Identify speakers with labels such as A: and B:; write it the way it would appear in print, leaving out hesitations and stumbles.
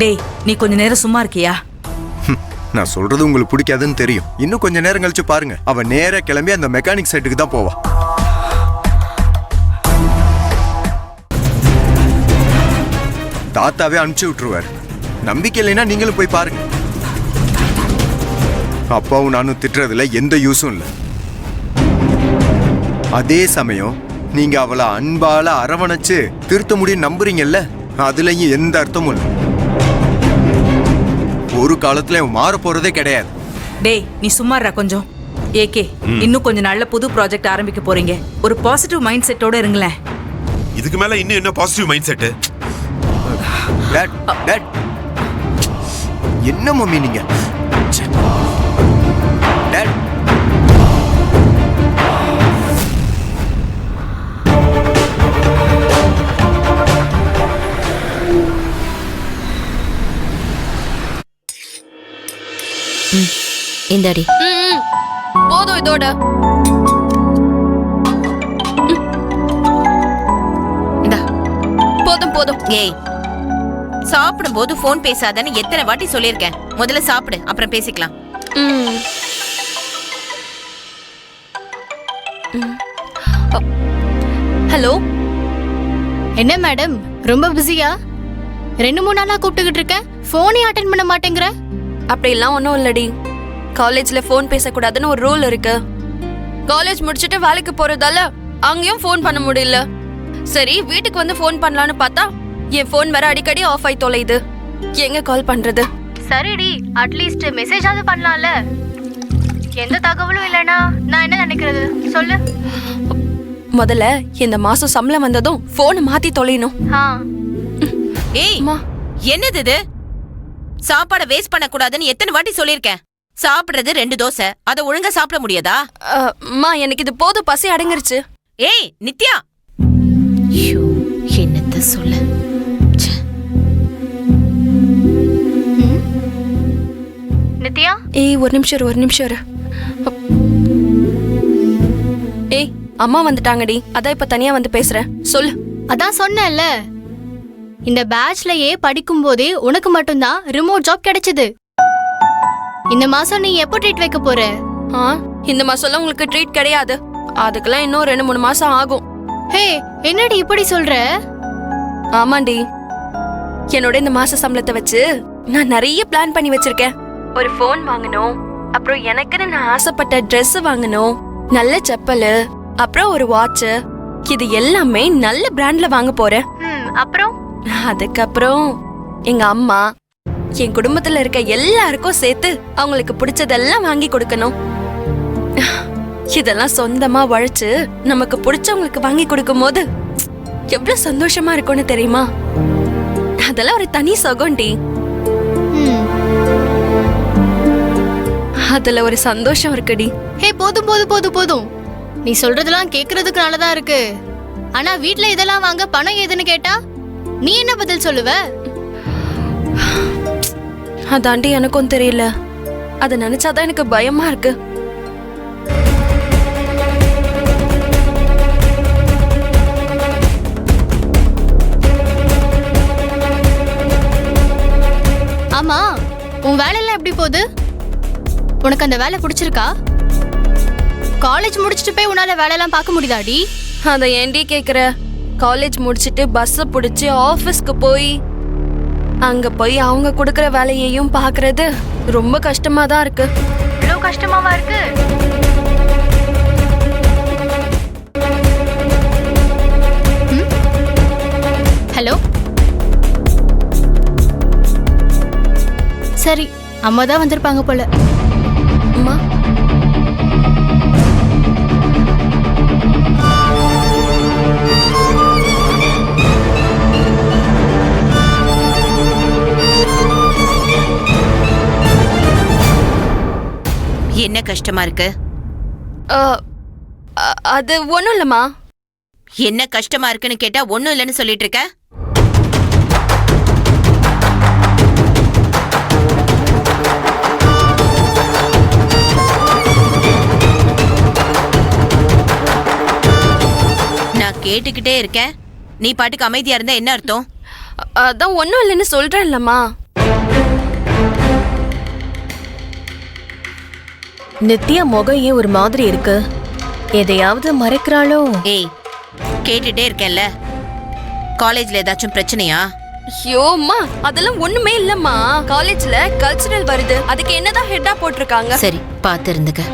A: டேய், நீ கொஞ்ச நேரம் சும்மா இருக்கியா?
B: நான் சொல்றது உங்களுக்கு பிடிக்காதுன்னு தெரியும். இன்னும் கொஞ்ச நேரம் கழிச்சு பாருங்க, அவ நேரா கிளம்பி அந்த மெக்கானிக் சைட்டுக்கு தான் போவா. தாத்தாவே அனுப்பிச்சு விட்டுருவாரு. நம்பிக்கை இல்லைன்னா நீங்களும் போய் பாருங்க. அப்பாவும் நானும் திட்டுறதுல எந்த யூஸும் இல்லை. அதே சமயம் நீங்க அவளை அன்பால அரவணைச்சு திருத்த முடியும் நம்புறீங்கல்ல, அதுலயும் எந்த அர்த்தமும் இல்லை. ஒரு காலத்துல மாற போறதே கிடையாது.
A: டேய், நீ சும்மாறா கொஞ்சம். ஏகே, இன்னும் கொஞ்ச நாள்ல புது ப்ராஜெக்ட் ஆரம்பிக்க போறீங்க. ஒரு பாசிட்டிவ் மைண்ட் செட்டோட இருங்களேன்.
C: இதுக்கு மேல இன்னும் என்ன பாசிட்டிவ் மைண்ட் செட்?
B: என்ன மம்மி நீங்க? டாட்,
D: இந்தாடி.
E: போதும் இதோட.
D: இந்தா.
E: போதும் போதும்.
D: ஏய், சாப்பிடும்போது போன் பேசாதன்னு எத்தனை வாட்டி சொல்லியிருக்கேன். முதல்ல சாப்பிடு, அப்புறம் பேசிக்கலாம்.
E: ஹலோ,
F: என்ன மேடம், ரொம்ப பிஸியா? 2-3 நாளா கூப்பிட்டுக்கிட்டு இருக்கேன், போனே அட்டென்ட் பண்ண மாட்டேங்கிற.
E: அப்படிலாம் ஒன்றும் இல்லடி. காலேஜ்ல ஃபோன் பேசக்கூடாதுன்னு ஒரு ரூல் இருக்கு. காலேஜ் முடிச்சுட்டு வேலைக்கு போறதால அங்கேயும் ஃபோன் பண்ண முடியல. சரி, வீட்டுக்கு வந்து ஃபோன் பண்ணலான்னு பார்த்தா என் ஃபோன் வேற அடிக்கடி ஆஃப் ஆகி தொலையுது. எங்க கால் பண்றது?
F: சரிடி, அட்லீஸ்ட் மெசேஜ் ஆவது பண்ணலாம்ல. எந்த தகவலும் இல்லனா நான் என்ன நினைக்கிறது சொல்லு.
E: முதல்ல இந்த மாசம் சம்பளம் வந்ததும் ஃபோனை மாத்தி தொலையணும்.
D: ஏய், என்னது இது? சாப்பாடை வேஸ்ட் பண்ண கூடாதுன்னு எத்தனை வாட்டி சொல்லிருக்கேன். சாப்பிடுறது 2 தோசை, அதை ஒழுங்கா சாப்பிட முடியாதா?
E: அம்மா, எனக்கு இது போதும், பசி அடங்கிருச்சு.
D: ஏய் நித்யா, என்னத்த சொல்ல.
F: நித்யா,
E: ஏய் ஒரு நிமிஷம் இரு. ஏய், அம்மா வந்துட்டாங்கடி, அதான் இப்ப தனியா வந்து பேசுறேன். சொல்லு.
F: அதான் சொன்னேன்ல, இந்த பேட்ச்லயே படிக்கும் போதே உனக்கு மட்டும்தான் ரிமோட் ஜாப் கிடைச்சது. இந்த மாசம் நீ எப்போ ட்ரீட் வைக்க போற?
E: இந்த மாசம்லாம் உங்களுக்கு ட்ரீட் கிடையாது. அதுக்கெல்லாம் இன்னும் 2-3 மாசம் ஆகும்.
F: ஹே, என்னடி இப்படி சொல்ற?
E: ஆமாண்டி, என்னோட இந்த மாச சம்பளத்தை வச்சு நான் நிறைய பிளான் பண்ணி வச்சிருக்கேன். ஒரு போன் வாங்கணும், அப்புறம் எனக்குன்னு நான் ஆசைப்பட்ட ட்ரெஸ் வாங்கணும், நல்ல செப்பல், அப்புறம் ஒரு வாட்ச். இது எல்லாமே நல்ல பிராண்ட்ல வாங்க போறேன்.
F: அப்புறம்
E: அதுக்கப்புறம் எங்க அம்மா, என் குடும்பத்துல இருக்க எல்லாருக்கும் சேர்த்து அவங்களுக்கு பிடிச்சதெல்லாம் வாங்கி கொடுக்கணும். இதெல்லாம் சொந்தமா உழைச்சு நமக்கு பிடிச்சவங்களுக்கு வாங்கி கொடுக்கும் போது எவ்வளவு சந்தோஷமா இருக்கும்னு தெரியுமா? அதெல்லாம் ஒரு தனி சுகம்டி. அதுல ஒரு சந்தோஷம் இருக்குடி.
F: ஹே, போதும் போதும் போதும் போதும். நீ சொல்றதெல்லாம் கேக்குறதுக்கு நல்லதா இருக்கு. ஆனா வீட்ல இதெல்லாம் வாங்க பணம் ஏதுன்னு கேட்டா நீ என்ன பதில் சொல்லுவ?
E: அதாண்டி எனக்கும் தெரியல. அதை நினைச்சாதான் எனக்கு பயமா இருக்கு.
F: ஆமா, உன் வேலையெல்லாம் எப்படி போகுது? உனக்கு அந்த வேலை பிடிச்சிருக்கா? காலேஜ் முடிச்சுட்டு போய் உன்னால வேலையெல்லாம் பார்க்க முடியுதாடி?
E: அதை ஏண்டி கேக்குற? காலேஜ் முடிச்சிட்டு பஸ் பிடிச்சி ஆபீஸ்க்கு போய் அங்க போய் அவங்க கொடுக்கற வேலையையும் பாக்குறது ரொம்ப கஷ்டமா தான் இருக்கு.
F: இவ்வளவு கஷ்டமாவா இருக்கு? ஹலோ, சரி, அம்மா தான் வந்திருப்பாங்க போல.
E: அம்மா,
D: என்ன கஷ்டமா இருக்கு?
E: அது ஒண்ணும் இல்லம்மா.
D: என்ன கஷ்டமா இருக்குன்னு கேட்டா ஒண்ணும் இல்லைன்னு சொல்லிட்டு இருக்க. நான் கேட்டுக்கிட்டே இருக்கேன், நீ பாட்டுக்கு அமைதியா இருந்தா என்ன அர்த்தம்?
E: அதான் ஒண்ணும் இல்லைன்னு சொல்றேன்லம்மா.
G: நித்யா முகம் ஏன் ஒரு மாதிரி இருக்கு? எதையாவது மறைக்கிறாளோ?
D: ஏய் கேட்டுட்டே இருக்கேன்ல, காலேஜ்ல ஏதாச்சும் பிரச்சனையா?
E: ஐயோம்மா, அதெல்லாம் ஒண்ணுமே இல்லம்மா. காலேஜ்ல கல்ச்சுரல் வருது, அதுக்கு என்னதான் ஹெட்டா போட்டிருக்காங்க.
D: சரி பார்த்து இருந்துக்க.